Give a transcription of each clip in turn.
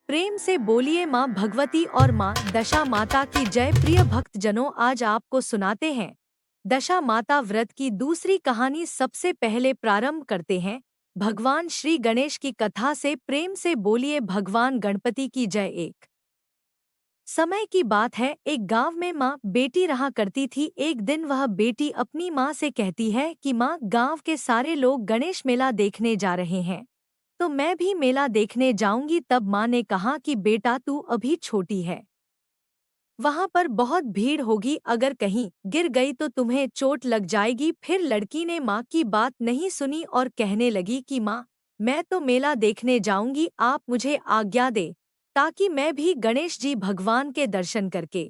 प्रेम से बोलिए माँ भगवती और माँ दशा माता की जय। प्रिय भक्तजनों, आज आपको सुनाते हैं दशा माता व्रत की दूसरी कहानी। सबसे पहले प्रारंभ करते हैं भगवान श्री गणेश की कथा से। प्रेम से बोलिए भगवान गणपति की जय। एक समय की बात है, एक गांव में माँ बेटी रहा करती थी। एक दिन वह बेटी अपनी माँ से कहती है कि माँ, गांव के सारे लोग गणेश मेला देखने जा रहे हैं, तो मैं भी मेला देखने जाऊंगी। तब माँ ने कहा कि बेटा, तू अभी छोटी है, वहां पर बहुत भीड़ होगी, अगर कहीं गिर गई तो तुम्हें चोट लग जाएगी। फिर लड़की ने माँ की बात नहीं सुनी और कहने लगी कि माँ, मैं तो मेला देखने जाऊंगी, आप मुझे आज्ञा दे ताकि मैं भी गणेश जी भगवान के दर्शन करके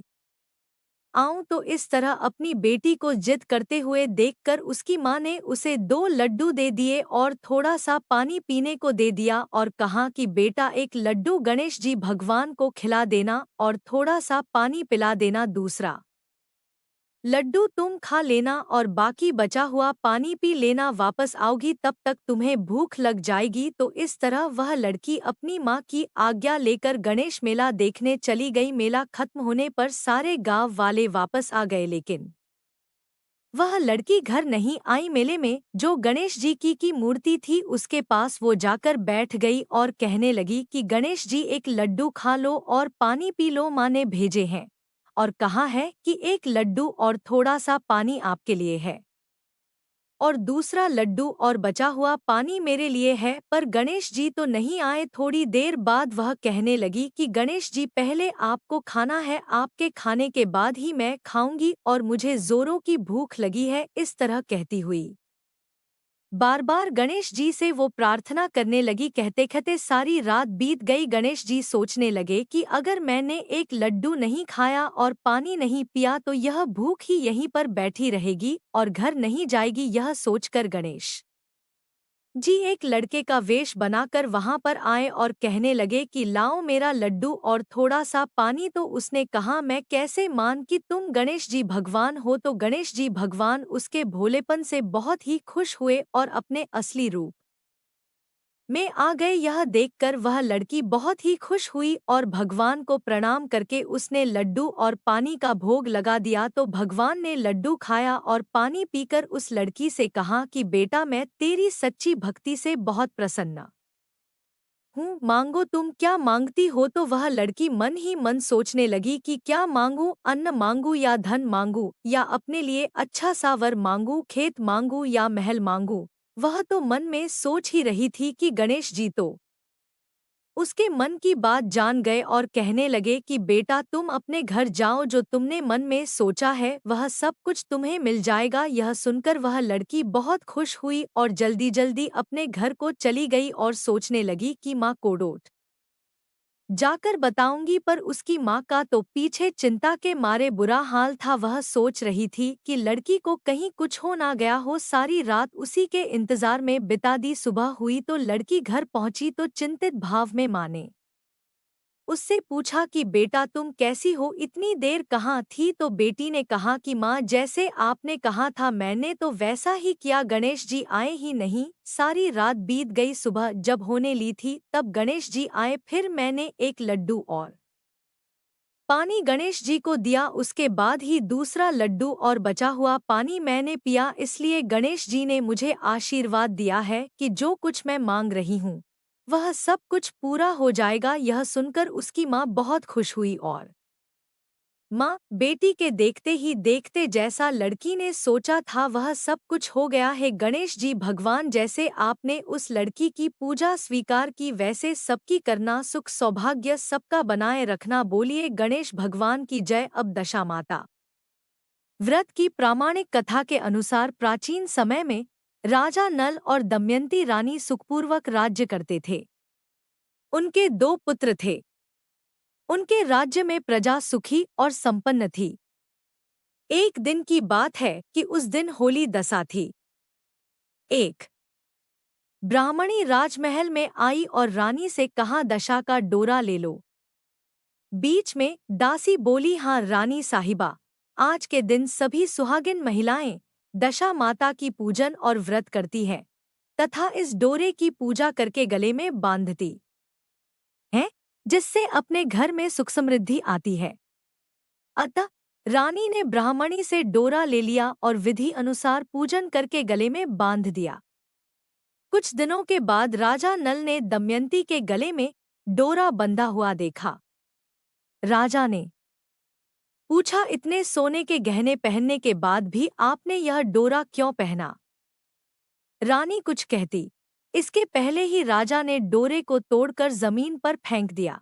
आऊं। तो इस तरह अपनी बेटी को जिद करते हुए देखकर उसकी माँ ने उसे 2 लड्डू दे दिए और थोड़ा सा पानी पीने को दे दिया और कहा कि बेटा, एक लड्डू गणेश जी भगवान को खिला देना और थोड़ा सा पानी पिला देना, दूसरा लड्डू तुम खा लेना और बाकी बचा हुआ पानी पी लेना। वापस आओगी तब तक तुम्हें भूख लग जाएगी। तो इस तरह वह लड़की अपनी माँ की आज्ञा लेकर गणेश मेला देखने चली गई। मेला खत्म होने पर सारे गांव वाले वापस आ गए, लेकिन वह लड़की घर नहीं आई। मेले में जो गणेश जी की मूर्ति थी उसके पास वो जाकर बैठ गई और कहने लगी कि गणेश जी, एक लड्डू खा लो और पानी पी लो, माँ ने भेजे हैं और कहा है कि एक लड्डू और थोड़ा सा पानी आपके लिए है और दूसरा लड्डू और बचा हुआ पानी मेरे लिए है। पर गणेश जी तो नहीं आए। थोड़ी देर बाद वह कहने लगी कि गणेश जी, पहले आपको खाना है, आपके खाने के बाद ही मैं खाऊंगी और मुझे जोरों की भूख लगी है। इस तरह कहती हुई बार बार गणेश जी से वो प्रार्थना करने लगी। कहते कहते सारी रात बीत गई। गणेश जी सोचने लगे कि अगर मैंने एक लड्डू नहीं खाया और पानी नहीं पिया तो यह भूख ही यहीं पर बैठी रहेगी और घर नहीं जाएगी। यह सोचकर गणेश जी एक लड़के का वेश बनाकर वहां पर आए और कहने लगे कि लाओ मेरा लड्डू और थोड़ा सा पानी। तो उसने कहा, मैं कैसे मान कि तुम गणेश जी भगवान हो। तो गणेश जी भगवान उसके भोलेपन से बहुत ही खुश हुए और अपने असली रूप में आ गए। यह देखकर वह लड़की बहुत ही खुश हुई और भगवान को प्रणाम करके उसने लड्डू और पानी का भोग लगा दिया। तो भगवान ने लड्डू खाया और पानी पीकर उस लड़की से कहा कि बेटा, मैं तेरी सच्ची भक्ति से बहुत प्रसन्न हूँ, मांगो तुम क्या मांगती हो। तो वह लड़की मन ही मन सोचने लगी कि क्या मांगू, अन्न मांगू या धन मांगू या अपने लिए अच्छा सा वर मांगू, खेत मांगू या महल मांगू। वह तो मन में सोच ही रही थी कि गणेश जी तो उसके मन की बात जान गए और कहने लगे कि बेटा, तुम अपने घर जाओ, जो तुमने मन में सोचा है वह सब कुछ तुम्हें मिल जाएगा। यह सुनकर वह लड़की बहुत खुश हुई और जल्दी जल्दी अपने घर को चली गई और सोचने लगी कि माँ को डोट जाकर बताऊंगी। पर उसकी माँ का तो पीछे चिंता के मारे बुरा हाल था। वह सोच रही थी कि लड़की को कहीं कुछ हो ना गया हो। सारी रात उसी के इंतजार में बिता दी। सुबह हुई तो लड़की घर पहुंची तो चिंतित भाव में माँ ने उससे पूछा कि बेटा, तुम कैसी हो, इतनी देर कहाँ थी। तो बेटी ने कहा कि माँ, जैसे आपने कहा था मैंने तो वैसा ही किया, गणेश जी आए ही नहीं। सारी रात बीत गई। सुबह जब होने ली थी तब गणेश जी आए। फिर मैंने एक लड्डू और पानी गणेश जी को दिया, उसके बाद ही दूसरा लड्डू और बचा हुआ पानी मैंने पिया। इसलिए गणेश जी ने मुझे आशीर्वाद दिया है कि जो कुछ मैं मांग रही हूँ वह सब कुछ पूरा हो जाएगा। यह सुनकर उसकी माँ बहुत खुश हुई और माँ बेटी के देखते ही देखते जैसा लड़की ने सोचा था वह सब कुछ हो गया है। गणेश जी भगवान, जैसे आपने उस लड़की की पूजा स्वीकार की वैसे सबकी करना, सुख सौभाग्य सबका बनाए रखना। बोलिए गणेश भगवान की जय। अब दशा माता व्रत की प्रामाणिक कथा के अनुसार प्राचीन समय में राजा नल और दमयंती रानी सुखपूर्वक राज्य करते थे। उनके 2 पुत्र थे। उनके राज्य में प्रजा सुखी और संपन्न थी। एक दिन की बात है कि उस दिन होली दशा थी। एक ब्राह्मणी राजमहल में आई और रानी से कहा, दशा का डोरा ले लो। बीच में दासी बोली, हाँ रानी साहिबा, आज के दिन सभी सुहागिन महिलाएं दशा माता की पूजन और व्रत करती हैं तथा इस डोरे की पूजा करके गले में बांधती हैं। जिससे अपने घर में सुख समृद्धि आती है। अतः रानी ने ब्राह्मणी से डोरा ले लिया और विधि अनुसार पूजन करके गले में बांध दिया। कुछ दिनों के बाद राजा नल ने दमयंती के गले में डोरा बंधा हुआ देखा। राजा ने पूछा, इतने सोने के गहने पहनने के बाद भी आपने यह डोरा क्यों पहना? रानी कुछ कहती, इसके पहले ही राजा ने डोरे को तोड़कर जमीन पर फेंक दिया।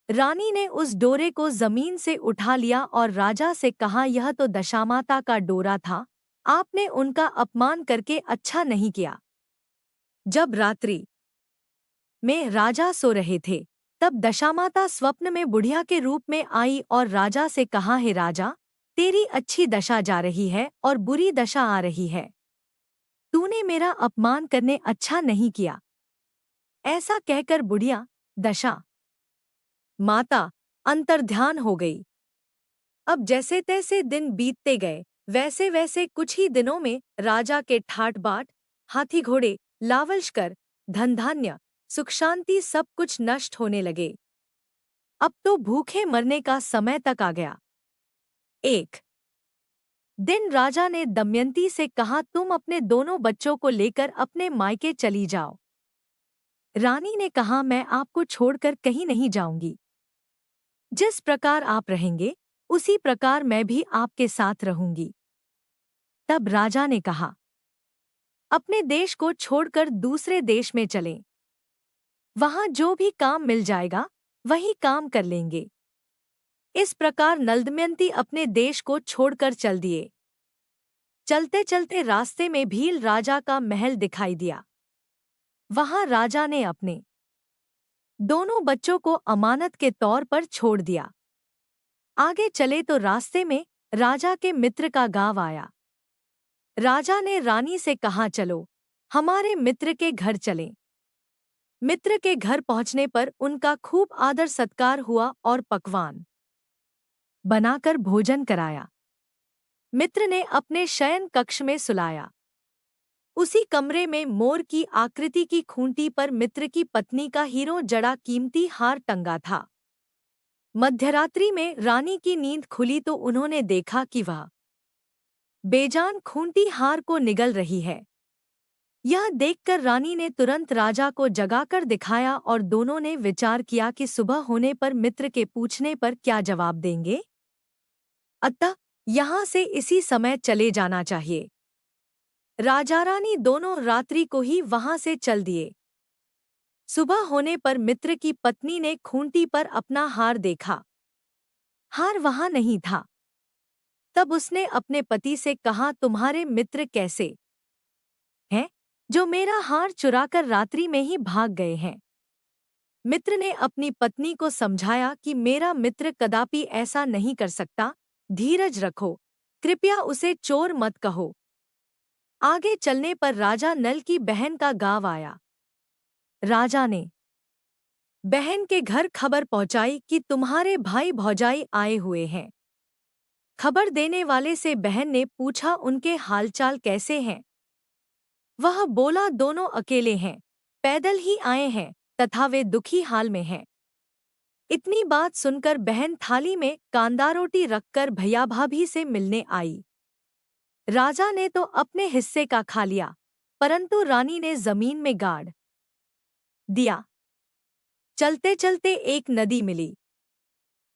रानी ने उस डोरे को जमीन से उठा लिया और राजा से कहा, यह तो दशामाता का डोरा था, आपने उनका अपमान करके अच्छा नहीं किया। जब रात्रि में राजा सो रहे थे, तब दशामाता स्वप्न में बुढ़िया के रूप में आई और राजा से कहा, हे राजा, तेरी अच्छी दशा जा रही है और बुरी दशा आ रही है। तूने मेरा अपमान करने अच्छा नहीं किया। ऐसा कहकर बुढ़िया दशा माता अंतर्ध्यान हो गई। अब जैसे तैसे दिन बीतते गए, वैसे वैसे कुछ ही दिनों में राजा के ठाट बाट, हाथी घोड़े, लावलश्कर, धन धान्य, सुख शांति सब कुछ नष्ट होने लगे। अब तो भूखे मरने का समय तक आ गया। एक दिन राजा ने दमयंती से कहा, तुम अपने दोनों बच्चों को लेकर अपने मायके चली जाओ। रानी ने कहा, मैं आपको छोड़कर कहीं नहीं जाऊंगी। जिस प्रकार आप रहेंगे उसी प्रकार मैं भी आपके साथ रहूंगी। तब राजा ने कहा, अपने देश को छोड़कर दूसरे देश में चलें। वहां जो भी काम मिल जाएगा वही काम कर लेंगे। इस प्रकार नलदमयंती अपने देश को छोड़कर चल दिए। चलते चलते रास्ते में भील राजा का महल दिखाई दिया। वहां राजा ने अपने दोनों बच्चों को अमानत के तौर पर छोड़ दिया। आगे चले तो रास्ते में राजा के मित्र का गांव आया। राजा ने रानी से कहा, चलो हमारे मित्र के घर चलें। मित्र के घर पहुंचने पर उनका खूब आदर सत्कार हुआ और पकवान बनाकर भोजन कराया। मित्र ने अपने शयन कक्ष में सुलाया। उसी कमरे में मोर की आकृति की खूंटी पर मित्र की पत्नी का हीरों जड़ा कीमती हार टंगा था। मध्यरात्रि में रानी की नींद खुली तो उन्होंने देखा कि वह बेजान खूंटी हार को निगल रही है। यह देखकर रानी ने तुरंत राजा को जगाकर दिखाया और दोनों ने विचार किया कि सुबह होने पर मित्र के पूछने पर क्या जवाब देंगे। अतः यहाँ से इसी समय चले जाना चाहिए। राजा रानी दोनों रात्रि को ही वहां से चल दिए। सुबह होने पर मित्र की पत्नी ने खूंटी पर अपना हार देखा। हार वहां नहीं था। तब उसने अपने पति से कहा, तुम्हारे मित्र कैसे हैं जो मेरा हार चुराकर रात्रि में ही भाग गए हैं? मित्र ने अपनी पत्नी को समझाया कि मेरा मित्र कदापि ऐसा नहीं कर सकता, धीरज रखो, कृपया उसे चोर मत कहो। आगे चलने पर राजा नल की बहन का गांव आया। राजा ने बहन के घर खबर पहुंचाई कि तुम्हारे भाई भौजाई आए हुए हैं। खबर देने वाले से बहन ने पूछा, उनके हालचाल कैसे हैं? वह बोला, दोनों अकेले हैं, पैदल ही आए हैं तथा वे दुखी हाल में हैं। इतनी बात सुनकर बहन थाली में कांदा रोटी रखकर भैया भाभी से मिलने आई। राजा ने तो अपने हिस्से का खा लिया, परंतु रानी ने जमीन में गाड़ दिया। चलते चलते एक नदी मिली।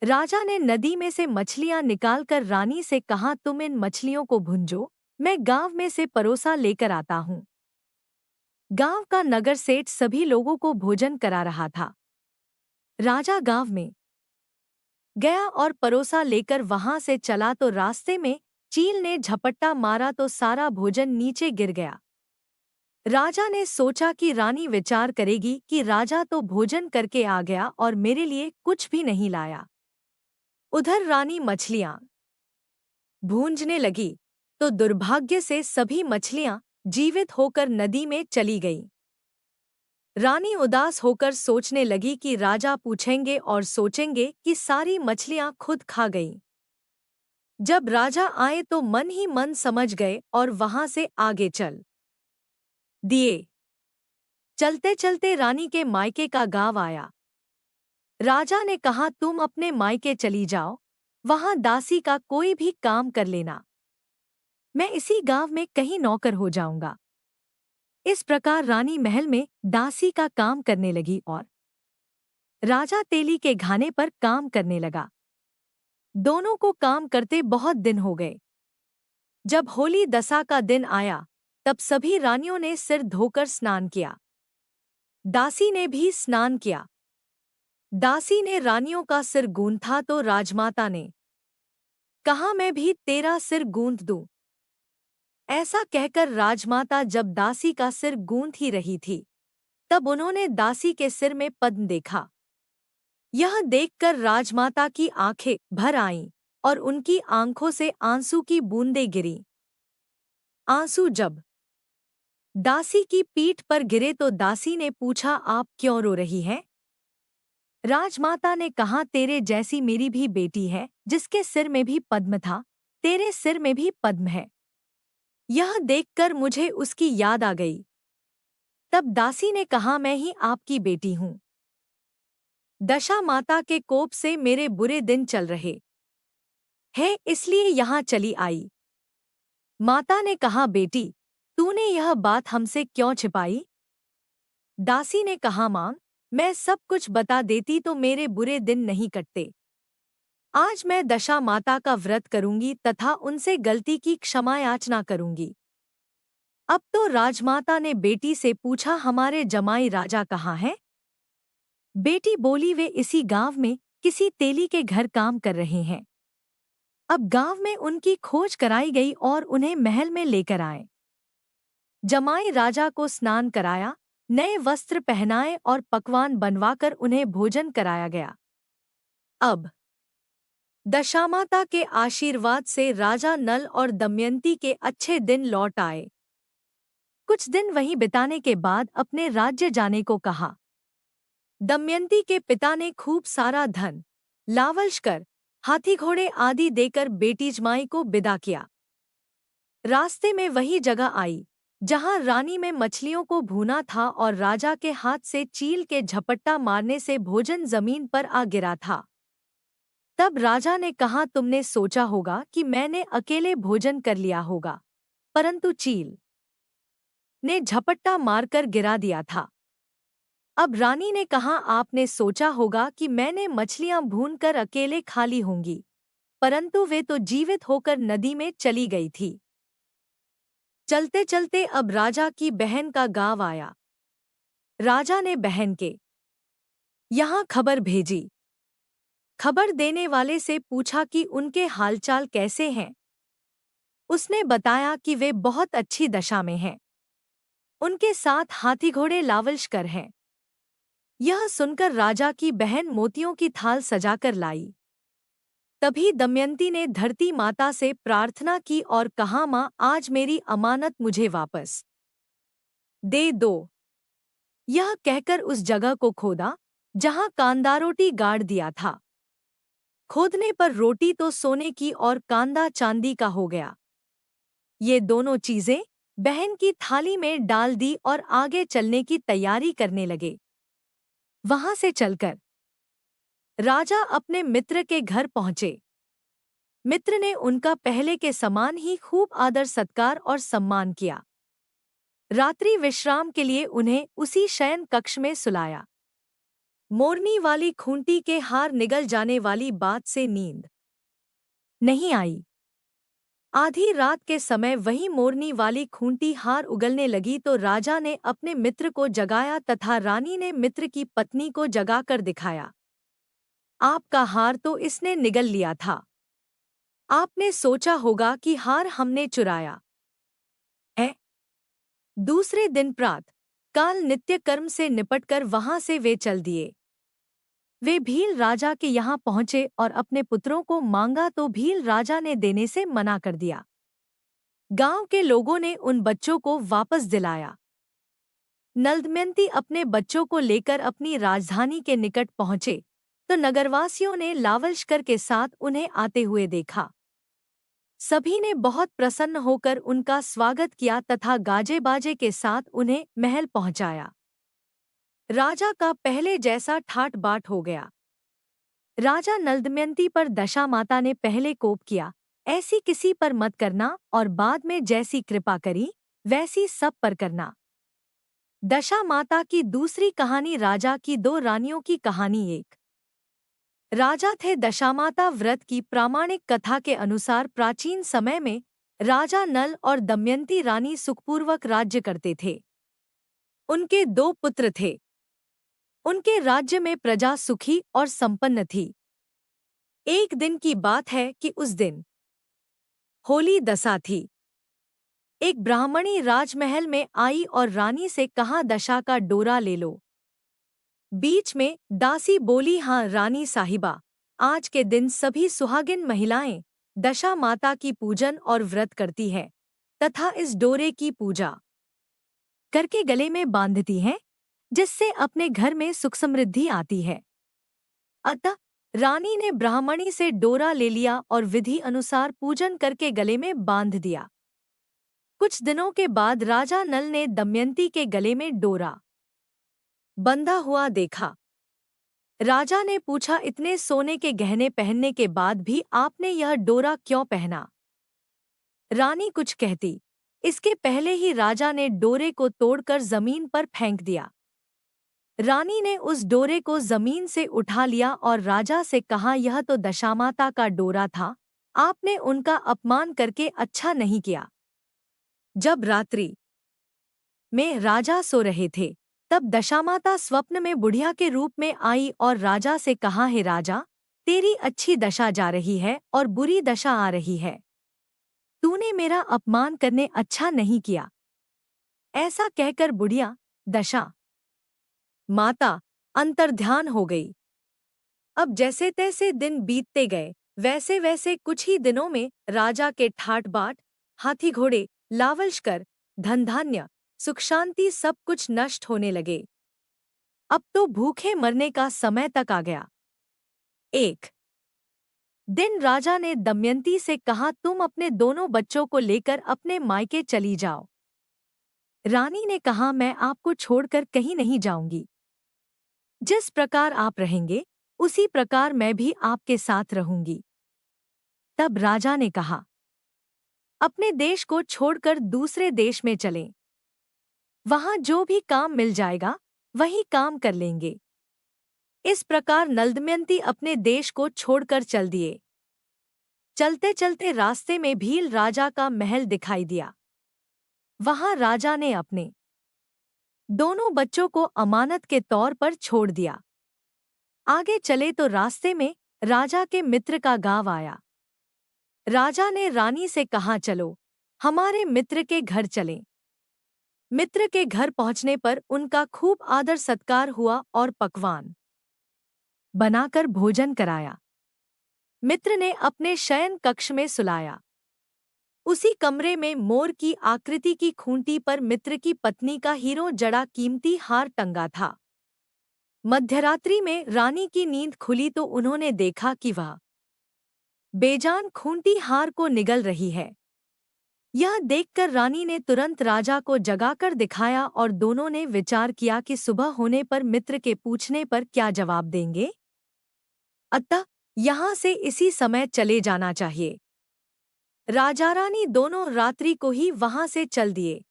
राजा ने नदी में से मछलियां निकालकर रानी से कहा, तुम इन मछलियों को भूंजो, मैं गांव में से परोसा लेकर आता हूं। गांव का नगर सेठ सभी लोगों को भोजन करा रहा था। राजा गांव में गया और परोसा लेकर वहां से चला तो रास्ते में चील ने झपट्टा मारा तो सारा भोजन नीचे गिर गया। राजा ने सोचा कि रानी विचार करेगी कि राजा तो भोजन करके आ गया और मेरे लिए कुछ भी नहीं लाया। उधर रानी मछलियां भूंजने लगी तो दुर्भाग्य से सभी मछलियां जीवित होकर नदी में चली गईं। रानी उदास होकर सोचने लगी कि राजा पूछेंगे और सोचेंगे कि सारी मछलियां खुद खा गईं। जब राजा आए तो मन ही मन समझ गए और वहां से आगे चल दिए। चलते चलते रानी के मायके का गांव आया। राजा ने कहा, तुम अपने मायके चली जाओ, वहां दासी का कोई भी काम कर लेना। मैं इसी गांव में कहीं नौकर हो जाऊंगा। इस प्रकार रानी महल में दासी का काम करने लगी और राजा तेली के घाने पर काम करने लगा। दोनों को काम करते बहुत दिन हो गए। जब होली दशा का दिन आया, तब सभी रानियों ने सिर धोकर स्नान किया। दासी ने भी स्नान किया। दासी ने रानियों का सिर गूंथा तो राजमाता ने कहा, मैं भी तेरा सिर गूंथ दूं। ऐसा कहकर राजमाता जब दासी का सिर गूंथ ही रही थी, तब उन्होंने दासी के सिर में पद्म देखा। यह देखकर राजमाता की आंखें भर आईं और उनकी आंखों से आंसू की बूंदें गिरीं। आंसू जब दासी की पीठ पर गिरे तो दासी ने पूछा, आप क्यों रो रही हैं? राजमाता ने कहा, तेरे जैसी मेरी भी बेटी है, जिसके सिर में भी पद्म था, तेरे सिर में भी पद्म है। यह देखकर मुझे उसकी याद आ गई। तब दासी ने कहा, मैं ही आपकी बेटी हूँ। दशा माता के कोप से मेरे बुरे दिन चल रहे हैं, इसलिए यहाँ चली आई। माता ने कहा, बेटी, तूने यह बात हमसे क्यों छिपाई? दासी ने कहा, मां, मैं सब कुछ बता देती तो मेरे बुरे दिन नहीं कटते। आज मैं दशा माता का व्रत करूंगी तथा उनसे गलती की क्षमा याचना करूंगी। अब तो राजमाता ने बेटी से पूछा, हमारे जमाई राजा कहाँ हैं? बेटी बोली, वे इसी गांव में किसी तेली के घर काम कर रहे हैं। अब गांव में उनकी खोज कराई गई और उन्हें महल में लेकर आए। जमाई राजा को स्नान कराया, नए वस्त्र पहनाए और पकवान बनवाकर उन्हें भोजन कराया गया। अब दशामाता के आशीर्वाद से राजा नल और दमयंती के अच्छे दिन लौट आए। कुछ दिन वहीं बिताने के बाद अपने राज्य जाने को कहा। दमयंती के पिता ने खूब सारा धन, लावलश्कर, हाथी घोड़े आदि देकर बेटी जमाई को विदा किया। रास्ते में वही जगह आई जहां रानी में मछलियों को भूना था और राजा के हाथ से चील के झपट्टा मारने से भोजन जमीन पर आ गिरा था। तब राजा ने कहा, तुमने सोचा होगा कि मैंने अकेले भोजन कर लिया होगा, परंतु चील ने झपट्टा मारकर गिरा दिया था। अब रानी ने कहा, आपने सोचा होगा कि मैंने मछलियां भूनकर अकेले खा ली होंगी, परंतु वे तो जीवित होकर नदी में चली गई थी। चलते चलते अब राजा की बहन का गांव आया। राजा ने बहन के यहाँ खबर भेजी। खबर देने वाले से पूछा कि उनके हालचाल कैसे हैं। उसने बताया कि वे बहुत अच्छी दशा में हैं। उनके साथ हाथी घोड़े लावलश्कर हैं। यह सुनकर राजा की बहन मोतियों की थाल सजाकर लाई। तभी दमयंती ने धरती माता से प्रार्थना की और कहा, मां, आज मेरी अमानत मुझे वापस दे दो। यह कहकर उस जगह को खोदा जहां कांदा रोटी गाड़ दिया था। खोदने पर रोटी तो सोने की और कांदा चांदी का हो गया। ये दोनों चीजें बहन की थाली में डाल दी और आगे चलने की तैयारी करने लगे। वहां से चलकर राजा अपने मित्र के घर पहुंचे। मित्र ने उनका पहले के समान ही खूब आदर सत्कार और सम्मान किया। रात्रि विश्राम के लिए उन्हें उसी शयन कक्ष में सुलाया। मोरनी वाली खूंटी के हार निगल जाने वाली बात से नींद नहीं आई। आधी रात के समय वही मोरनी वाली खूंटी हार उगलने लगी तो राजा ने अपने मित्र को जगाया तथा रानी ने मित्र की पत्नी को जगाकर दिखाया। आपका हार तो इसने निगल लिया था। आपने सोचा होगा कि हार हमने चुराया है। दूसरे दिन प्रातः काल नित्य कर्म से निपटकर वहां से वे चल दिए। वे भील राजा के यहाँ पहुंचे और अपने पुत्रों को मांगा तो भील राजा ने देने से मना कर दिया। गांव के लोगों ने उन बच्चों को वापस दिलाया। नलदमयंती अपने बच्चों को लेकर अपनी राजधानी के निकट पहुंचे तो नगरवासियों ने लावलश्कर के साथ उन्हें आते हुए देखा। सभी ने बहुत प्रसन्न होकर उनका स्वागत किया तथा गाजे बाजे के साथ उन्हें महल पहुंचाया। राजा का पहले जैसा ठाट बाट हो गया। राजा नल दमयंती पर दशा माता ने पहले कोप किया, ऐसी किसी पर मत करना, और बाद में जैसी कृपा करी वैसी सब पर करना। दशा माता की दूसरी कहानी राजा की दो रानियों की कहानी। एक राजा थे। दशामाता व्रत की प्रामाणिक कथा के अनुसार प्राचीन समय में राजा नल और दमयंती रानी सुखपूर्वक राज्य करते थे। उनके दो पुत्र थे। उनके राज्य में प्रजा सुखी और संपन्न थी। एक दिन की बात है कि उस दिन होली दशा थी। एक ब्राह्मणी राजमहल में आई और रानी से कहा, दशा का डोरा ले लो। बीच में दासी बोली, हाँ रानी साहिबा, आज के दिन सभी सुहागिन महिलाएं दशा माता की पूजन और व्रत करती है तथा इस डोरे की पूजा करके गले में बांधती हैं, जिससे अपने घर में सुख समृद्धि आती है। अतः रानी ने ब्राह्मणी से डोरा ले लिया और विधि अनुसार पूजन करके गले में बांध दिया। कुछ दिनों के बाद राजा नल ने दमयंती के गले में डोरा बंधा हुआ देखा। राजा ने पूछा, इतने सोने के गहने पहनने के बाद भी आपने यह डोरा क्यों पहना? रानी कुछ कहती, इसके पहले ही राजा ने डोरे को तोड़कर जमीन पर फेंक दिया। रानी ने उस डोरे को जमीन से उठा लिया और राजा से कहा, यह तो दशामाता का डोरा था, आपने उनका अपमान करके अच्छा नहीं किया। जब रात्रि में राजा सो रहे थे, तब दशामाता स्वप्न में बुढ़िया के रूप में आई और राजा से कहा, हे राजा, तेरी अच्छी दशा जा रही है और बुरी दशा आ रही है। तूने मेरा अपमान करने अच्छा नहीं किया। ऐसा कहकर बुढ़िया दशा माता अंतर्ध्यान हो गई। अब जैसे तैसे दिन बीतते गए, वैसे वैसे कुछ ही दिनों में राजा के ठाट बाट, हाथी घोड़े, लावलश्कर, धन धान्य, सुख शांति सब कुछ नष्ट होने लगे। अब तो भूखे मरने का समय तक आ गया। एक दिन राजा ने दमयंती से कहा, तुम अपने दोनों बच्चों को लेकर अपने मायके चली जाओ। रानी ने कहा, मैं आपको छोड़कर कहीं नहीं जाऊंगी। जिस प्रकार आप रहेंगे उसी प्रकार मैं भी आपके साथ रहूंगी। तब राजा ने कहा, अपने देश को छोड़कर दूसरे देश में चलें। वहां जो भी काम मिल जाएगा वही काम कर लेंगे। इस प्रकार नल दमयंती अपने देश को छोड़कर चल दिए। चलते चलते रास्ते में भील राजा का महल दिखाई दिया। वहां राजा ने अपने दोनों बच्चों को अमानत के तौर पर छोड़ दिया। आगे चले तो रास्ते में राजा के मित्र का गांव आया। राजा ने रानी से कहा, चलो हमारे मित्र के घर चलें। मित्र के घर पहुंचने पर उनका खूब आदर सत्कार हुआ और पकवान बनाकर भोजन कराया। मित्र ने अपने शयन कक्ष में सुलाया। उसी कमरे में मोर की आकृति की खूंटी पर मित्र की पत्नी का हीरो जड़ा कीमती हार टंगा था। मध्यरात्रि में रानी की नींद खुली तो उन्होंने देखा कि वह बेजान खूंटी हार को निगल रही है। यह देखकर रानी ने तुरंत राजा को जगाकर दिखाया और दोनों ने विचार किया कि सुबह होने पर मित्र के पूछने पर क्या जवाब देंगे। अतः यहाँ से इसी समय चले जाना चाहिए। राजा रानी दोनों रात्रि को ही वहां से चल दिए।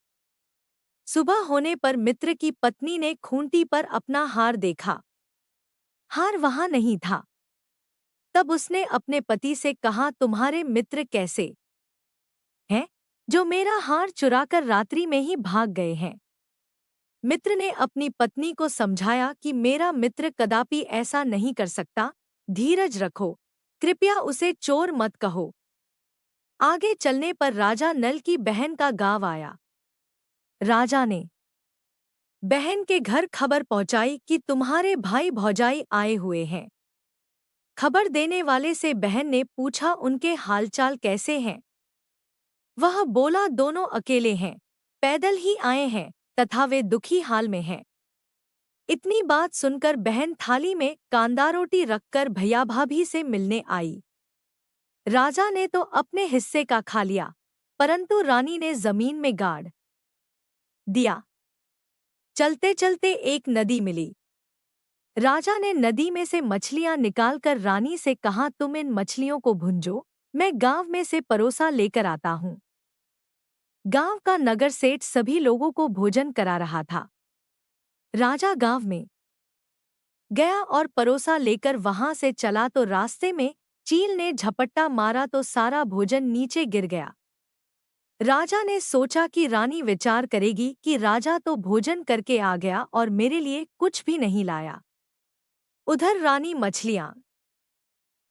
सुबह होने पर मित्र की पत्नी ने खूंटी पर अपना हार देखा। हार वहां नहीं था। तब उसने अपने पति से कहा, तुम्हारे मित्र कैसे हैं जो मेरा हार चुराकर रात्रि में ही भाग गए हैं? मित्र ने अपनी पत्नी को समझाया कि मेरा मित्र कदापि ऐसा नहीं कर सकता, धीरज रखो, कृपया उसे चोर मत कहो। आगे चलने पर राजा नल की बहन का गांव आया। राजा ने बहन के घर खबर पहुंचाई कि तुम्हारे भाई भौजाई आए हुए हैं। खबर देने वाले से बहन ने पूछा, उनके हालचाल कैसे हैं? वह बोला, दोनों अकेले हैं, पैदल ही आए हैं तथा वे दुखी हाल में हैं। इतनी बात सुनकर बहन थाली में कांदा रोटी रखकर भैया भाभी से मिलने आई। राजा ने तो अपने हिस्से का खा लिया, परंतु रानी ने जमीन में गाड़ दिया। चलते चलते एक नदी मिली। राजा ने नदी में से मछलियां निकालकर रानी से कहा, तुम इन मछलियों को भूंजो, मैं गांव में से परोसा लेकर आता हूँ। गांव का नगर सेठ सभी लोगों को भोजन करा रहा था। राजा गांव में गया और परोसा लेकर वहां से चला तो रास्ते में चील ने झपट्टा मारा तो सारा भोजन नीचे गिर गया। राजा ने सोचा कि रानी विचार करेगी कि राजा तो भोजन करके आ गया और मेरे लिए कुछ भी नहीं लाया। उधर रानी मछलियां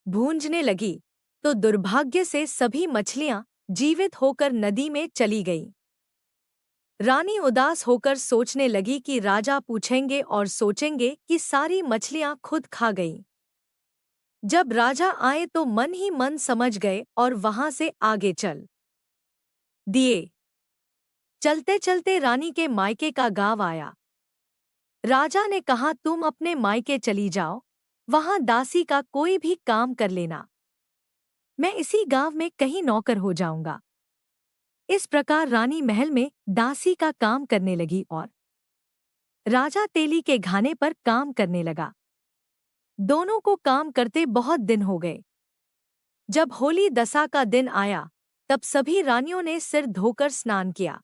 भूंजने लगी तो दुर्भाग्य से सभी मछलियां जीवित होकर नदी में चली गईं। रानी उदास होकर सोचने लगी कि राजा पूछेंगे और सोचेंगे कि सारी मछलियां खुद खा गईं। जब राजा आए तो मन ही मन समझ गए और वहां से आगे चल दिए। चलते चलते रानी के मायके का गांव आया। राजा ने कहा, तुम अपने मायके चली जाओ, वहां दासी का कोई भी काम कर लेना, मैं इसी गांव में कहीं नौकर हो जाऊंगा। इस प्रकार रानी महल में दासी का काम करने लगी और राजा तेली के घाने पर काम करने लगा। दोनों को काम करते बहुत दिन हो गए। जब होली दशा का दिन आया तब सभी रानियों ने सिर धोकर स्नान किया।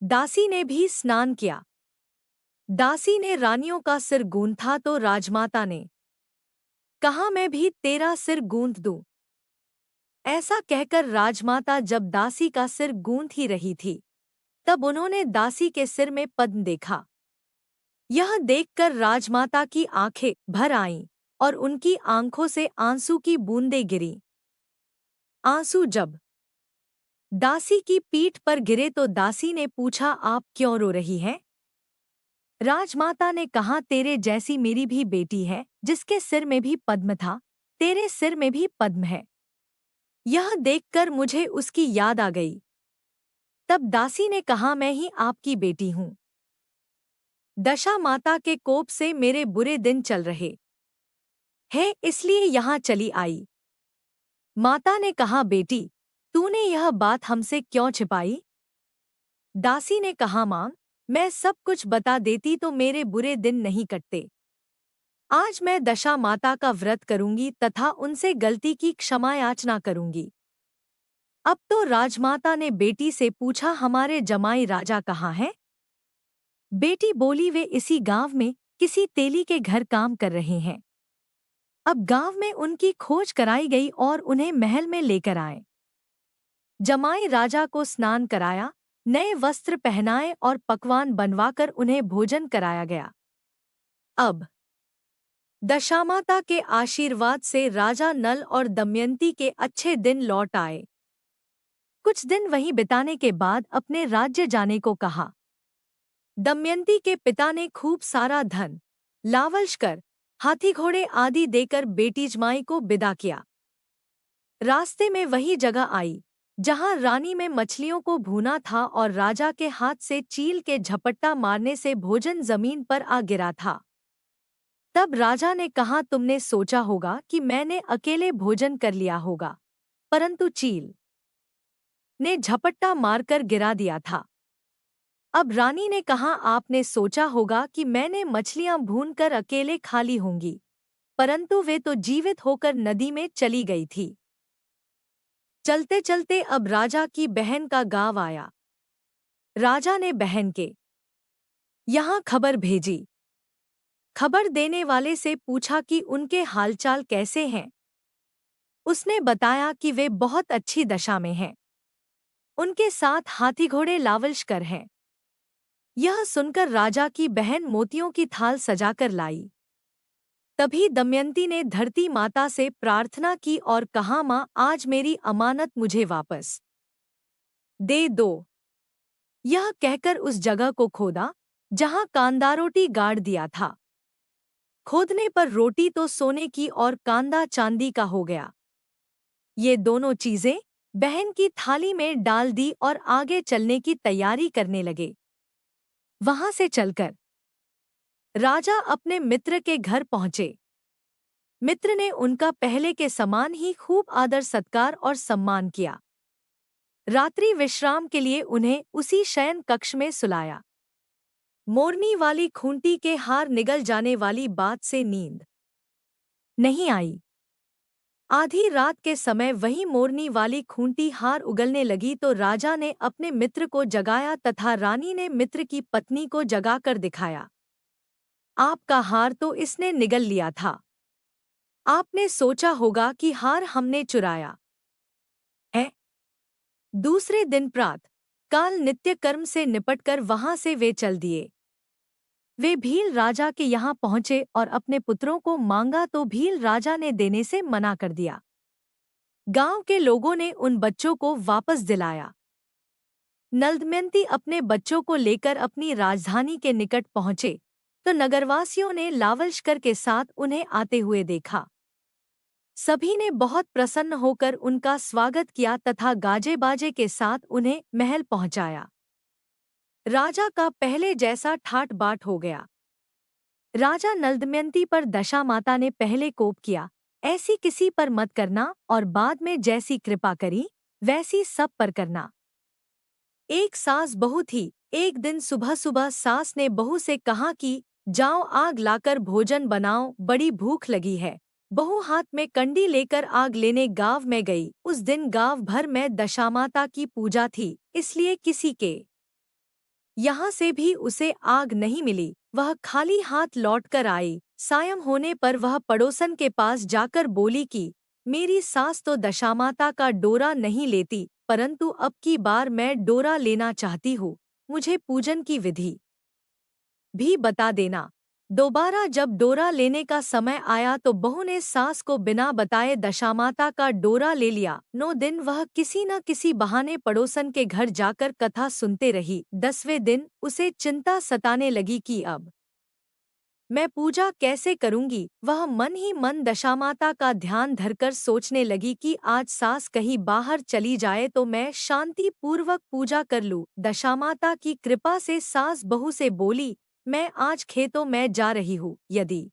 दासी ने भी स्नान किया। दासी ने रानियों का सिर गूंथा तो राजमाता ने कहा, मैं भी तेरा सिर गूंथ दूं। ऐसा कहकर राजमाता जब दासी का सिर गूंथ ही रही थी तब उन्होंने दासी के सिर में पद्म देखा। यह देखकर राजमाता की आंखें भर आईं और उनकी आंखों से आंसू की बूंदें गिरीं। आंसू जब दासी की पीठ पर गिरे तो दासी ने पूछा, आप क्यों रो रही हैं? राजमाता ने कहा, तेरे जैसी मेरी भी बेटी है जिसके सिर में भी पद्म था, तेरे सिर में भी पद्म है। यह देखकर मुझे उसकी याद आ गई। तब दासी ने कहा, मैं ही आपकी बेटी हूँ। दशा माता के कोप से मेरे बुरे दिन चल रहे हैं, इसलिए यहाँ चली आई। माता ने कहा, बेटी तूने यह बात हमसे क्यों छिपाई? दासी ने कहा, मां, मैं सब कुछ बता देती तो मेरे बुरे दिन नहीं कटते। आज मैं दशा माता का व्रत करूंगी तथा उनसे गलती की क्षमा याचना करूंगी। अब तो राजमाता ने बेटी से पूछा, हमारे जमाई राजा कहाँ हैं? बेटी बोली, वे इसी गांव में किसी तेली के घर काम कर रहे हैं। अब गांव में उनकी खोज कराई गई और उन्हें महल में लेकर आए। जमाई राजा को स्नान कराया, नए वस्त्र पहनाए और पकवान बनवाकर उन्हें भोजन कराया गया। अब दशामाता के आशीर्वाद से राजा नल और दमयंती के अच्छे दिन लौट आए। कुछ दिन वहीं बिताने के बाद अपने राज्य जाने को कहा। दमयंती के पिता ने खूब सारा धन, लावलश्कर, हाथी घोड़े आदि देकर बेटी जमाई को विदा किया। रास्ते में वही जगह आई जहां रानी में मछलियों को भूना था और राजा के हाथ से चील के झपट्टा मारने से भोजन जमीन पर आ गिरा था। तब राजा ने कहा, तुमने सोचा होगा कि मैंने अकेले भोजन कर लिया होगा, परंतु चील ने झपट्टा मारकर गिरा दिया था। अब रानी ने कहा, आपने सोचा होगा कि मैंने मछलियां भूनकर अकेले खा ली होंगी, परंतु वे तो जीवित होकर नदी में चली गई थी। चलते चलते अब राजा की बहन का गांव आया। राजा ने बहन के यहाँ खबर भेजी। खबर देने वाले से पूछा कि उनके हालचाल कैसे हैं। उसने बताया कि वे बहुत अच्छी दशा में हैं। उनके साथ हाथी घोड़े लावलश्कर हैं। यह सुनकर राजा की बहन मोतियों की थाल सजाकर लाई। तभी दमयंती ने धरती माता से प्रार्थना की और कहा, माँ, आज मेरी अमानत मुझे वापस दे दो। यह कहकर उस जगह को खोदा जहां कांदा रोटी गाड़ दिया था। खोदने पर रोटी तो सोने की और कांदा चांदी का हो गया। ये दोनों चीजें बहन की थाली में डाल दी और आगे चलने की तैयारी करने लगे। वहां से चलकर राजा अपने मित्र के घर पहुंचे। मित्र ने उनका पहले के समान ही खूब आदर सत्कार और सम्मान किया। रात्रि विश्राम के लिए उन्हें उसी शयन कक्ष में सुलाया। मोरनी वाली खूंटी के हार निगल जाने वाली बात से नींद नहीं आई। आधी रात के समय वही मोरनी वाली खूंटी हार उगलने लगी तो राजा ने अपने मित्र को जगाया तथा रानी ने मित्र की पत्नी को जगाकर दिखाया। आपका हार तो इसने निगल लिया था। आपने सोचा होगा कि हार हमने चुराया है। दूसरे दिन प्रातः काल नित्य कर्म से निपटकर वहां से वे चल दिए। वे भील राजा के यहाँ पहुंचे और अपने पुत्रों को मांगा तो भील राजा ने देने से मना कर दिया। गांव के लोगों ने उन बच्चों को वापस दिलाया। नल दमयंती अपने बच्चों को लेकर अपनी राजधानी के निकट पहुंचे तो नगरवासियों ने लावलश्कर के साथ उन्हें आते हुए देखा। सभी ने बहुत प्रसन्न होकर उनका स्वागत किया तथा गाजे बाजे के साथ उन्हें महल पहुंचाया। राजा का पहले जैसा ठाट बाट हो गया। राजा नल दमयंती पर दशा माता ने पहले कोप किया, ऐसी किसी पर मत करना, और बाद में जैसी कृपा करी वैसी सब पर करना। एक सास बहू थी। एक दिन सुबह सुबह सास ने बहू से कहा कि जाओ आग लाकर भोजन बनाओ, बड़ी भूख लगी है। बहू हाथ में कंडी लेकर आग लेने गांव में गई। उस दिन गांव भर में दशामाता की पूजा थी, इसलिए किसी के यहाँ से भी उसे आग नहीं मिली। वह खाली हाथ लौटकर आई। सायं होने पर वह पड़ोसन के पास जाकर बोली कि मेरी सास तो दशामाता का डोरा नहीं लेती, परंतु अब की बार मैं डोरा लेना चाहती हूँ। मुझे पूजन की विधि भी बता देना। दोबारा जब डोरा लेने का समय आया तो बहू ने सास को बिना बताए दशामाता का डोरा ले लिया। 9 दिन वह किसी न किसी बहाने पड़ोसन के घर जाकर कथा सुनते रही। 10वें दिन उसे चिंता सताने लगी कि अब मैं पूजा कैसे करूंगी। वह मन ही मन दशामाता का ध्यान धरकर सोचने लगी कि आज सास कहीं बाहर चली जाए तो मैं शांति पूर्वक पूजा कर लूं। दशामाता की कृपा से सास बहू से बोली, मैं आज खेतों में जा रही हूँ, यदि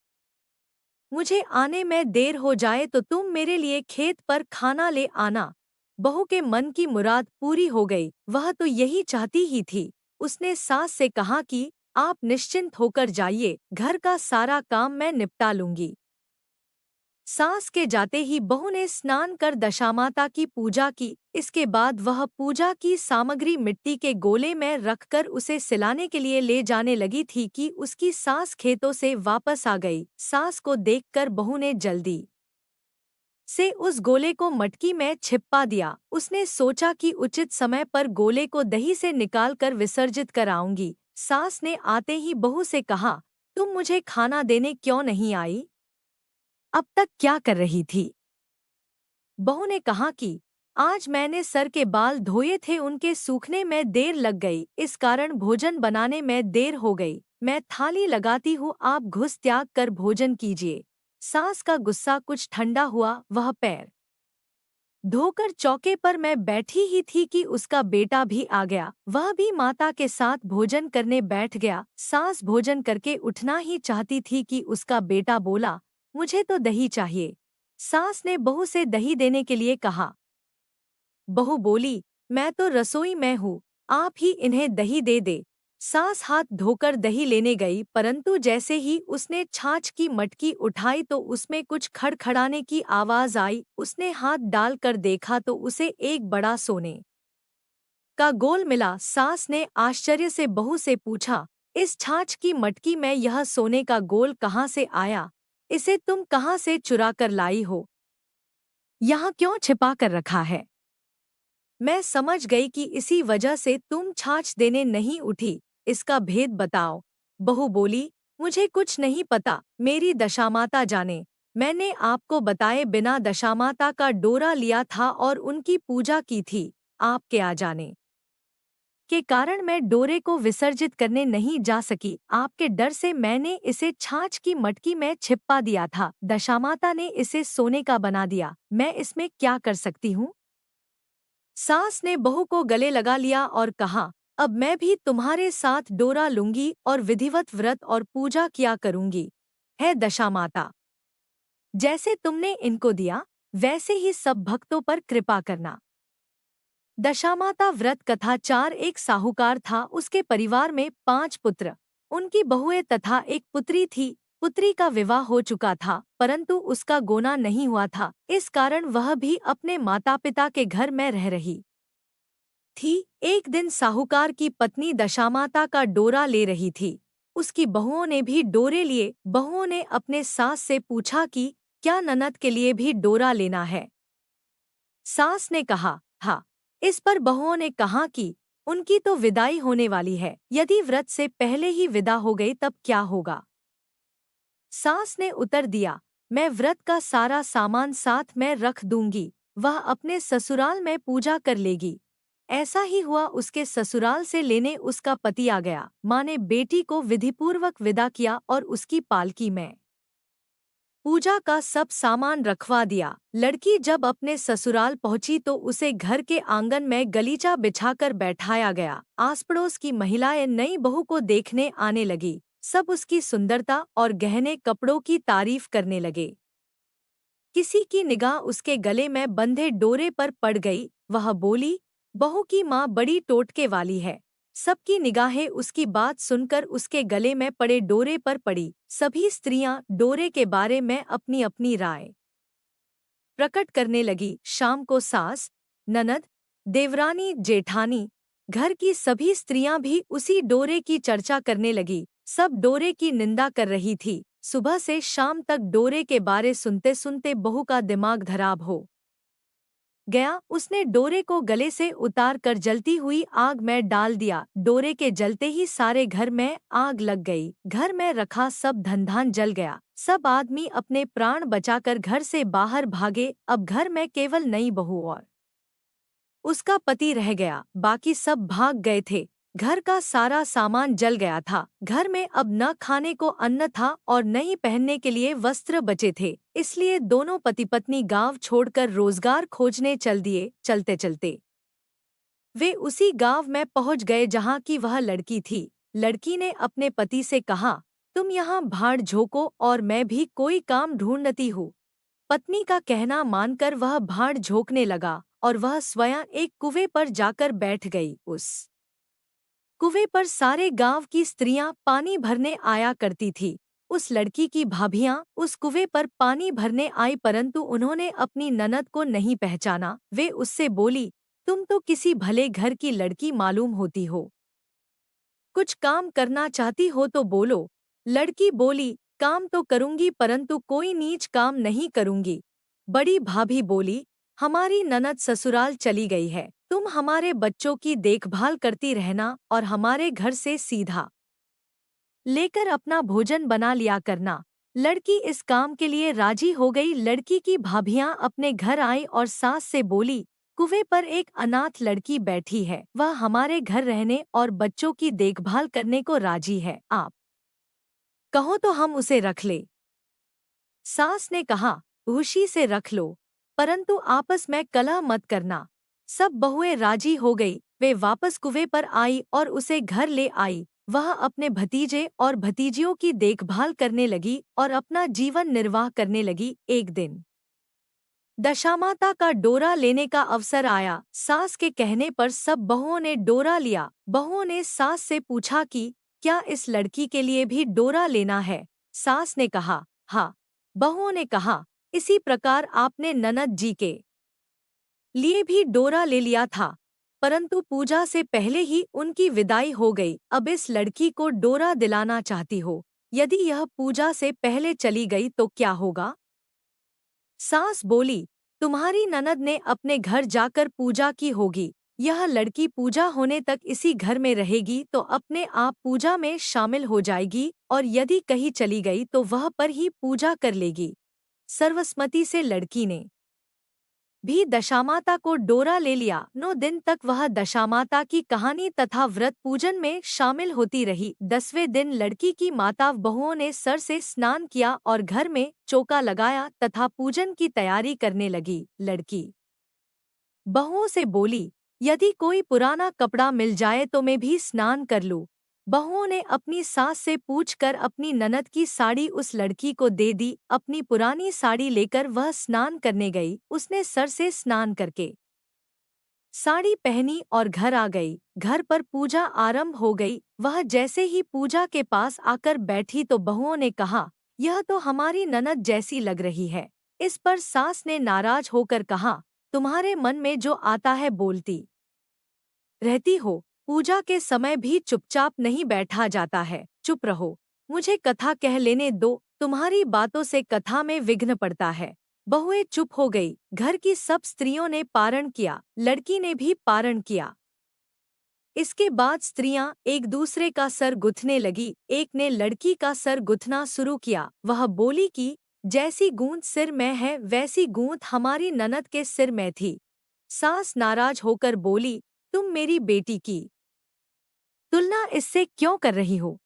मुझे आने में देर हो जाए तो तुम मेरे लिए खेत पर खाना ले आना। बहू के मन की मुराद पूरी हो गई। वह तो यही चाहती ही थी। उसने सास से कहा कि आप निश्चिंत होकर जाइए, घर का सारा काम मैं निपटा लूंगी। सास के जाते ही बहू ने स्नान कर दशामाता की पूजा की। इसके बाद वह पूजा की सामग्री मिट्टी के गोले में रखकर उसे सिलाने के लिए ले जाने लगी थी कि उसकी सास खेतों से वापस आ गई। सास को देखकर बहू ने जल्दी से उस गोले को मटकी में छिपा दिया। उसने सोचा कि उचित समय पर गोले को दही से निकालकर विसर्जित कर आऊंगी। सास ने आते ही बहू से कहा, तुम मुझे खाना देने क्यों नहीं आई? अब तक क्या कर रही थी? बहू ने कहा कि आज मैंने सर के बाल धोए थे, उनके सूखने में देर लग गई, इस कारण भोजन बनाने में देर हो गई। मैं थाली लगाती हूँ, आप घुस त्याग कर भोजन कीजिए। सास का गुस्सा कुछ ठंडा हुआ। वह पैर धोकर चौके पर मैं बैठी ही थी कि उसका बेटा भी आ गया। वह भी माता के साथ भोजन करने बैठ गया। सास भोजन करके उठना ही चाहती थी कि उसका बेटा बोला, मुझे तो दही चाहिए। सास ने बहू से दही देने के लिए कहा। बहू बोली, मैं तो रसोई में हूँ, आप ही इन्हें दही दे दे। सास हाथ धोकर दही लेने गई, परंतु जैसे ही उसने छाछ की मटकी उठाई तो उसमें कुछ खड़खड़ाने की आवाज आई। उसने हाथ डालकर देखा तो उसे एक बड़ा सोने का गोल मिला। सास ने आश्चर्य से बहू से पूछा, इस छाछ की मटकी में यह सोने का गोल कहाँ से आया? इसे तुम कहाँ से चुरा कर लाई हो? यहाँ क्यों छिपा कर रखा है? मैं समझ गई कि इसी वजह से तुम छाछ देने नहीं उठी। इसका भेद बताओ। बहू बोली, मुझे कुछ नहीं पता, मेरी दशामाता जाने। मैंने आपको बताए बिना दशामाता का डोरा लिया था और उनकी पूजा की थी। आपके आ जाने के कारण मैं डोरे को विसर्जित करने नहीं जा सकी। आपके डर से मैंने इसे छाछ की मटकी में छिपा दिया था। दशामाता ने इसे सोने का बना दिया। मैं इसमें क्या कर सकती हूँ? सास ने बहू को गले लगा लिया और कहा, अब मैं भी तुम्हारे साथ डोरा लूंगी और विधिवत व्रत और पूजा किया करूंगी। है दशामाता, जैसे तुमने इनको दिया वैसे ही सब भक्तों पर कृपा करना। दशामाता व्रत कथा 4। एक साहूकार था, उसके परिवार में 5 पुत्र उनकी बहुएं तथा एक पुत्री थी। पुत्री का विवाह हो चुका था, परंतु उसका गोना नहीं हुआ था, इस कारण वह भी अपने माता पिता के घर में रह रही थी। एक दिन साहूकार की पत्नी दशामाता का डोरा ले रही थी। उसकी बहुओं ने भी डोरे लिए। बहुओं ने अपने सास से पूछा कि क्या ननद के लिए भी डोरा लेना है। सास ने कहा हाँ। इस पर बहुओं ने कहा कि उनकी तो विदाई होने वाली है, यदि व्रत से पहले ही विदा हो गई तब क्या होगा। सास ने उत्तर दिया, मैं व्रत का सारा सामान साथ में रख दूंगी, वह अपने ससुराल में पूजा कर लेगी। ऐसा ही हुआ। उसके ससुराल से लेने उसका पति आ गया। माँ ने बेटी को विधिपूर्वक विदा किया और उसकी पालकी में पूजा का सब सामान रखवा दिया। लड़की जब अपने ससुराल पहुंची तो उसे घर के आंगन में गलीचा बिछाकर बैठाया गया। आस पड़ोस की महिलाएं नई बहू को देखने आने लगी। सब उसकी सुंदरता और गहने कपड़ों की तारीफ करने लगे। किसी की निगाह उसके गले में बंधे डोरे पर पड़ गई। वह बोली, बहू की माँ बड़ी टोटके वाली है। सबकी निगाहें उसकी बात सुनकर उसके गले में पड़े डोरे पर पड़ी। सभी स्त्रियां डोरे के बारे में अपनी अपनी राय प्रकट करने लगी। शाम को सास, ननद, देवरानी, जेठानी, घर की सभी स्त्रियां भी उसी डोरे की चर्चा करने लगी। सब डोरे की निंदा कर रही थी। सुबह से शाम तक डोरे के बारे सुनते सुनते बहू का दिमाग खराब हो गया। उसने डोरे को गले से उतार कर जलती हुई आग में डाल दिया। डोरे के जलते ही सारे घर में आग लग गई। घर में रखा सब धन धान जल गया। सब आदमी अपने प्राण बचाकर घर से बाहर भागे। अब घर में केवल नई बहू और उसका पति रह गया। बाकी सब भाग गए थे। घर का सारा सामान जल गया था। घर में अब न खाने को अन्न था और न ही पहनने के लिए वस्त्र बचे थे। इसलिए दोनों पति पत्नी गांव छोड़कर रोजगार खोजने चल दिए। चलते चलते वे उसी गांव में पहुंच गए जहां की वह लड़की थी। लड़की ने अपने पति से कहा, तुम यहाँ भाड़ झोंको और मैं भी कोई काम ढूंढती हूँ। पत्नी का कहना मानकर वह भाड़ झोंकने लगा और वह स्वयं एक कुएं पर जाकर बैठ गई। उस कुएं पर सारे गांव की स्त्रियां पानी भरने आया करती थी। उस लड़की की भाभियां उस कुएं पर पानी भरने आई, परंतु उन्होंने अपनी ननद को नहीं पहचाना। वे उससे बोली, तुम तो किसी भले घर की लड़की मालूम होती हो। कुछ काम करना चाहती हो तो बोलो। लड़की बोली, काम तो करूंगी परंतु कोई नीच काम नहीं करूंगी। बड़ी भाभी बोली, हमारी ननद ससुराल चली गई है, तुम हमारे बच्चों की देखभाल करती रहना और हमारे घर से सीधा लेकर अपना भोजन बना लिया करना। लड़की इस काम के लिए राजी हो गई। लड़की की भाभियां अपने घर आई और सास से बोली, कुएं पर एक अनाथ लड़की बैठी है, वह हमारे घर रहने और बच्चों की देखभाल करने को राजी है, आप कहो तो हम उसे रख ले। सास ने कहा, खुशी से रख लो, परंतु आपस में कलह मत करना। सब बहुएं राजी हो गई। वे वापस कुएं पर आई और उसे घर ले आई। वह अपने भतीजे और भतीजियों की देखभाल करने लगी और अपना जीवन निर्वाह करने लगी। एक दिन दशामाता का डोरा लेने का अवसर आया। सास के कहने पर सब बहुओं ने डोरा लिया। बहुओं ने सास से पूछा कि क्या इस लड़की के लिए भी डोरा लेना है। सास ने कहा हाँ। बहुओं ने कहा, इसी प्रकार आपने ननद जी के लिए भी डोरा ले लिया था, परंतु पूजा से पहले ही उनकी विदाई हो गई। अब इस लड़की को डोरा दिलाना चाहती हो, यदि यह पूजा से पहले चली गई तो क्या होगा। सास बोली, तुम्हारी ननद ने अपने घर जाकर पूजा की होगी। यह लड़की पूजा होने तक इसी घर में रहेगी तो अपने आप पूजा में शामिल हो जाएगी और यदि कहीं चली गई तो वह पर ही पूजा कर लेगी। सर्वसम्मति से लड़की ने भी दशामाता को डोरा ले लिया। 9 दिन तक वह दशामाता की कहानी तथा व्रत पूजन में शामिल होती रही। 10वें दिन लड़की की माता बहुओं ने सर से स्नान किया और घर में चौका लगाया तथा पूजन की तैयारी करने लगी। लड़की बहुओं से बोली, यदि कोई पुराना कपड़ा मिल जाए तो मैं भी स्नान कर लूं। बहुओं ने अपनी सास से पूछकर अपनी ननद की साड़ी उस लड़की को दे दी। अपनी पुरानी साड़ी लेकर वह स्नान करने गई। उसने सर से स्नान करके साड़ी पहनी और घर आ गई। घर पर पूजा आरंभ हो गई। वह जैसे ही पूजा के पास आकर बैठी तो बहुओं ने कहा, यह तो हमारी ननद जैसी लग रही है। इस पर सास ने नाराज होकर कहा, तुम्हारे मन में जो आता है बोलती रहती हो। पूजा के समय भी चुपचाप नहीं बैठा जाता है। चुप रहो, मुझे कथा कह लेने दो। तुम्हारी बातों से कथा में विघ्न पड़ता है। बहुएं चुप हो गई। घर की सब स्त्रियों ने पारण किया, लड़की ने भी पारण किया। इसके बाद स्त्रियां एक दूसरे का सर गुथने लगी। एक ने लड़की का सर गुथना शुरू किया। वह बोली कि जैसी गूंथ सिर में है वैसी गूंथ हमारी ननद के सिर में थी। सास नाराज होकर बोली, तुम मेरी बेटी की तुलना इससे क्यों कर रही हो?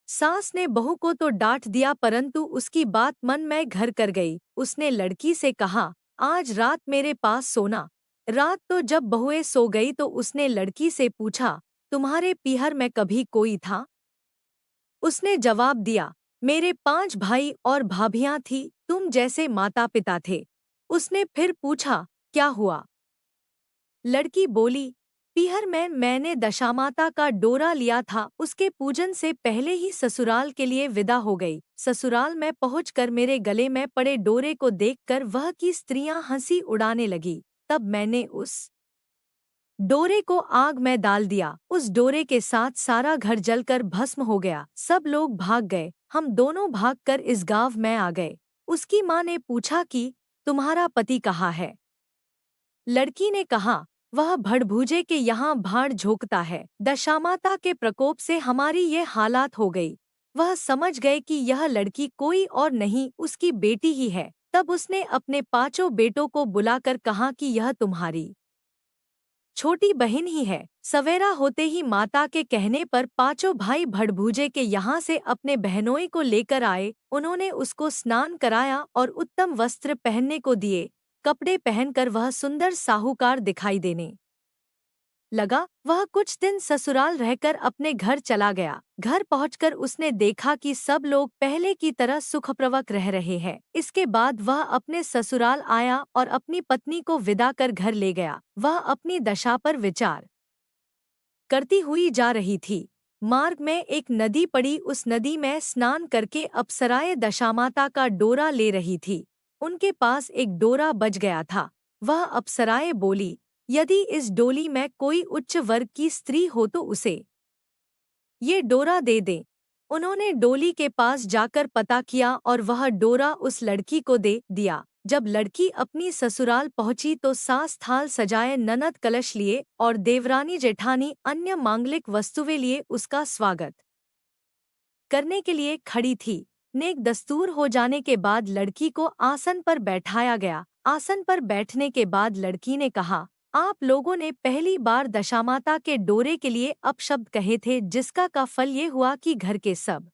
सास ने बहू को तो डांट दिया, परंतु उसकी बात मन में घर कर गई। उसने लड़की से कहा, आज रात मेरे पास सोना। रात तो जब बहुएं सो गई तो उसने लड़की से पूछा, तुम्हारे पीहर में कभी कोई था? उसने जवाब दिया, मेरे 5 भाई और भाभियां थी, तुम जैसे माता पिता थे। उसने फिर पूछा, क्या हुआ? लड़की बोली, पीहर में मैंने दशामाता का डोरा लिया था। उसके पूजन से पहले ही ससुराल के लिए विदा हो गई। ससुराल में पहुंचकर मेरे गले में पड़े डोरे को देखकर वह की स्त्रियां हंसी उड़ाने लगी। तब मैंने उस डोरे को आग में डाल दिया। उस डोरे के साथ सारा घर जलकर भस्म हो गया। सब लोग भाग गए। हम दोनों भागकर इस गांव में आ गए। उसकी माँ ने पूछा कि तुम्हारा पति कहाँ है? लड़की ने कहा, वह भड़भूजे के यहाँ भाड़ झोंकता है। दशामाता के प्रकोप से हमारी ये हालात हो गई। वह समझ गए कि यह लड़की कोई और नहीं उसकी बेटी ही है। तब उसने अपने 5 बेटों को बुलाकर कहा कि यह तुम्हारी छोटी बहन ही है। सवेरा होते ही माता के कहने पर 5 भाई भड़भूजे के यहाँ से अपने बहनोई को लेकर आए। उन्होंने उसको स्नान कराया और उत्तम वस्त्र पहनने को दिए। कपड़े पहनकर वह सुंदर साहूकार दिखाई देने लगा। वह कुछ दिन ससुराल रहकर अपने घर चला गया। घर पहुंचकर उसने देखा कि सब लोग पहले की तरह सुखपूर्वक रह रहे हैं। इसके बाद वह अपने ससुराल आया और अपनी पत्नी को विदा कर घर ले गया। वह अपनी दशा पर विचार करती हुई जा रही थी। मार्ग में एक नदी पड़ी। उस नदी में स्नान करके अप्सराएं दशामाता का डोरा ले रही थी। उनके पास एक डोरा बच गया था। वह अप्सराएं बोली, यदि इस डोली में कोई उच्च वर्ग की स्त्री हो तो उसे ये डोरा दे दें। उन्होंने डोली के पास जाकर पता किया और वह डोरा उस लड़की को दे दिया। जब लड़की अपनी ससुराल पहुंची तो सास थाल सजाए, ननद कलश लिए और देवरानी जेठानी अन्य मांगलिक वस्तुएं लिए उसका स्वागत करने के लिए खड़ी थी। नेक दस्तूर हो जाने के बाद लड़की को आसन पर बैठाया गया। आसन पर बैठने के बाद लड़की ने कहा, आप लोगों ने पहली बार दशामाता के डोरे के लिए अपशब्द कहे थे, जिसका का फल ये हुआ कि घर के सब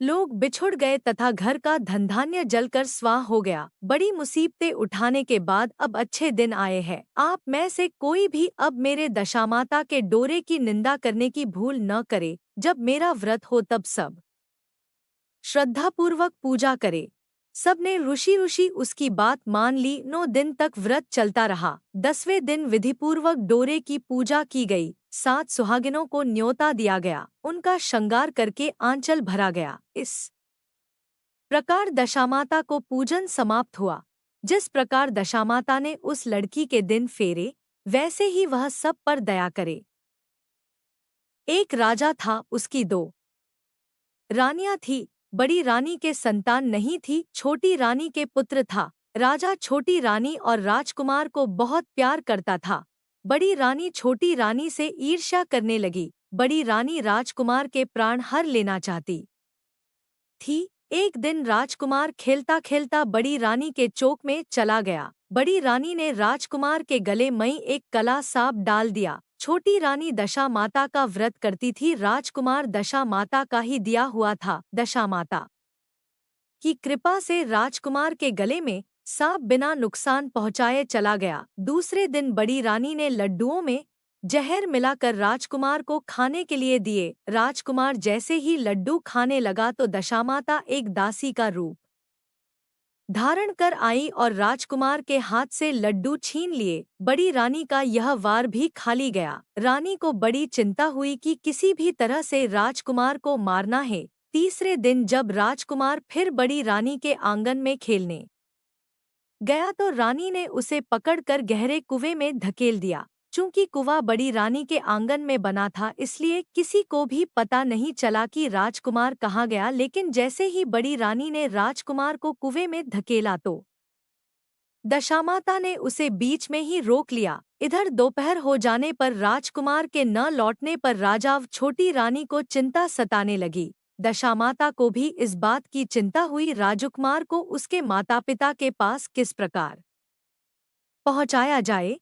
लोग बिछुड़ गए तथा घर का धनधान्य जलकर स्वाह हो गया। बड़ी मुसीबतें उठाने के बाद अब अच्छे दिन आए हैं। आप में से कोई भी अब मेरे दशामाता के डोरे की निंदा करने की भूल न करे। जब मेरा व्रत हो तब सब श्रद्धापूर्वक पूजा करे। सबने ऋषि उसकी बात मान ली। 9 दिन तक व्रत चलता रहा। 10वें दिन विधिपूर्वक डोरे की पूजा की गई। 7 सुहागिनों को न्योता दिया गया। उनका श्रृंगार करके आंचल भरा गया। इस प्रकार दशामाता को पूजन समाप्त हुआ। जिस प्रकार दशामाता ने उस लड़की के दिन फेरे, वैसे ही वह सब पर दया करे। एक राजा था, उसकी 2 रानियां थी। बड़ी रानी के संतान नहीं थी, छोटी रानी के पुत्र था। राजा छोटी रानी और राजकुमार को बहुत प्यार करता था। बड़ी रानी छोटी रानी से ईर्ष्या करने लगी। बड़ी रानी राजकुमार के प्राण हर लेना चाहती थी। एक दिन राजकुमार खेलता खेलता बड़ी रानी के चौक में चला गया। बड़ी रानी ने राजकुमार के गले में एक कला सांप डाल दिया। छोटी रानी दशा माता का व्रत करती थी। राजकुमार दशा माता का ही दिया हुआ था। दशा माता की कृपा से राजकुमार के गले में सांप बिना नुकसान पहुंचाए चला गया। दूसरे दिन बड़ी रानी ने लड्डुओं में जहर मिलाकर राजकुमार को खाने के लिए दिए। राजकुमार जैसे ही लड्डू खाने लगा तो दशामाता एक दासी का रूप धारण कर आई और राजकुमार के हाथ से लड्डू छीन लिए। बड़ी रानी का यह वार भी खाली गया। रानी को बड़ी चिंता हुई कि किसी भी तरह से राजकुमार को मारना है। तीसरे दिन जब राजकुमार फिर बड़ी रानी के आंगन में खेलने गया तो रानी ने उसे पकड़कर गहरे कुएं में धकेल दिया। चूंकि कुआं बड़ी रानी के आंगन में बना था, इसलिए किसी को भी पता नहीं चला कि राजकुमार कहाँ गया। लेकिन जैसे ही बड़ी रानी ने राजकुमार को कुएं में धकेला तो दशामाता ने उसे बीच में ही रोक लिया। इधर दोपहर हो जाने पर राजकुमार के न लौटने पर राजाव छोटी रानी को चिंता सताने लगी। दशामाता को भी इस बात की चिंता हुई राजकुमार को उसके माता पिता के पास किस प्रकार पहुंचाया जाए।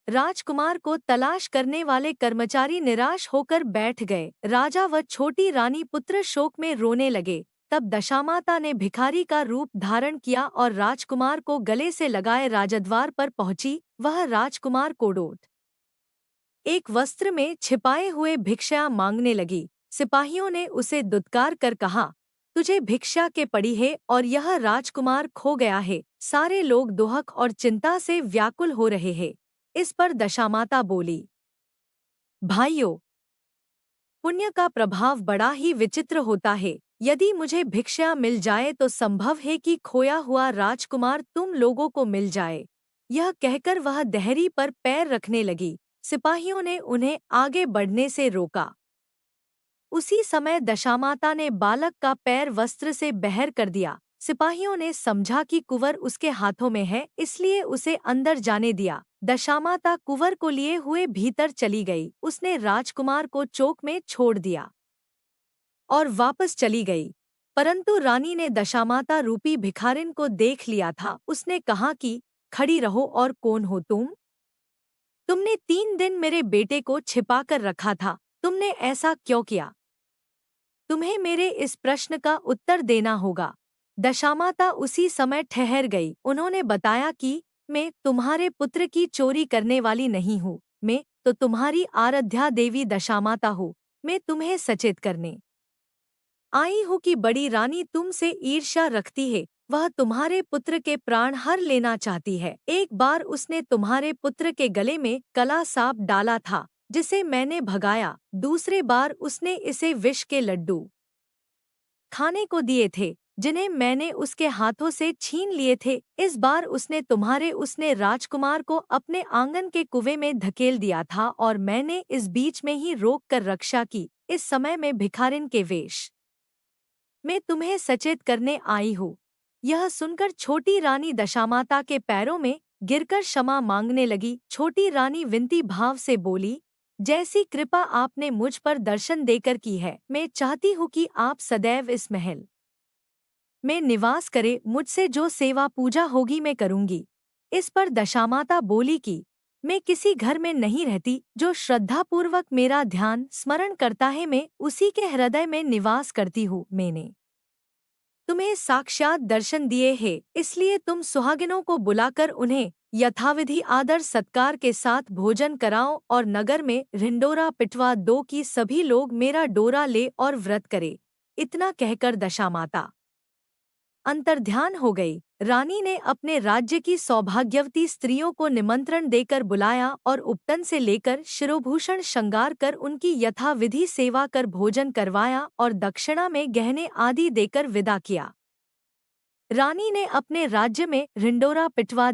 राजकुमार को तलाश करने वाले कर्मचारी निराश होकर बैठ गए। राजा व छोटी रानी पुत्र शोक में रोने लगे। तब दशामाता ने भिखारी का रूप धारण किया और राजकुमार को गले से लगाए राजद्वार पर पहुंची। वह राजकुमार कोडोट एक वस्त्र में छिपाए हुए भिक्षा मांगने लगी। सिपाहियों ने उसे दुत्कार कर कहा, तुझे भिक्षा के पड़ी है और यह राजकुमार खो गया है। सारे लोग दुहक और चिंता से व्याकुल हो रहे हैं। इस पर दशामाता बोली, भाइयों, पुण्य का प्रभाव बड़ा ही विचित्र होता है। यदि मुझे भिक्षा मिल जाए तो संभव है कि खोया हुआ राजकुमार तुम लोगों को मिल जाए। यह कहकर वह देहरी पर पैर रखने लगी। सिपाहियों ने उन्हें आगे बढ़ने से रोका। उसी समय दशामाता ने बालक का पैर वस्त्र से बहर कर दिया। सिपाहियों ने समझा कि कुंवर उसके हाथों में है, इसलिए उसे अंदर जाने दिया। दशामाता कुंवर को लिए हुए भीतर चली गई। उसने राजकुमार को चौक में छोड़ दिया और वापस चली गई। परंतु रानी ने दशामाता रूपी भिखारिन को देख लिया था। उसने कहा कि खड़ी रहो, और कौन हो तुम? तुमने 3 दिन मेरे बेटे को छिपा कर रखा था, तुमने ऐसा क्यों किया? तुम्हें मेरे इस प्रश्न का उत्तर देना होगा। दशामाता उसी समय ठहर गई। उन्होंने बताया कि मैं तुम्हारे पुत्र की चोरी करने वाली नहीं हूँ, मैं तो तुम्हारी आराध्या देवी दशामाता हूँ। मैं तुम्हें सचेत करने आई हूँ कि बड़ी रानी तुमसे ईर्ष्या रखती है। वह तुम्हारे पुत्र के प्राण हर लेना चाहती है। एक बार उसने तुम्हारे पुत्र के गले में काला सांप डाला था, जिसे मैंने भगाया। दूसरे बार उसने इसे विष के लड्डू खाने को दिए थे, जिन्हें मैंने उसके हाथों से छीन लिए थे। इस बार उसने राजकुमार को अपने आंगन के कुएं में धकेल दिया था और मैंने इस बीच में ही रोक कर रक्षा की। इस समय मैं भिखारिन के वेश मैं तुम्हें सचेत करने आई हूँ। यह सुनकर छोटी रानी दशामाता के पैरों में गिरकर क्षमा मांगने लगी। छोटी रानी विनती भाव से बोली, जैसी कृपा आपने मुझ पर दर्शन देकर की है, मैं चाहती हूँ कि आप सदैव इस महल में निवास करे। मुझसे जो सेवा पूजा होगी मैं करूँगी। इस पर दशामाता बोली कि मैं किसी घर में नहीं रहती। जो श्रद्धापूर्वक मेरा ध्यान स्मरण करता है, मैं उसी के हृदय में निवास करती हूँ। मैंने तुम्हें साक्षात दर्शन दिए हैं, इसलिए तुम सुहागिनों को बुलाकर उन्हें यथाविधि आदर सत्कार के साथ भोजन कराओ और नगर में ढिंडोरा पिटवा दो कि सभी लोग मेरा डोरा ले और व्रत करे। इतना कहकर दशामाता अंतर्ध्यान हो गई। रानी ने अपने राज्य की सौभाग्यवती स्त्रियों को निमंत्रण देकर बुलाया और उपटन से लेकर शिरोभूषण श्रृंगार कर उनकी यथाविधि सेवा कर भोजन करवाया और दक्षिणा में गहने आदि देकर विदा किया। रानी ने अपने राज्य में ढिंडोरा पिटवा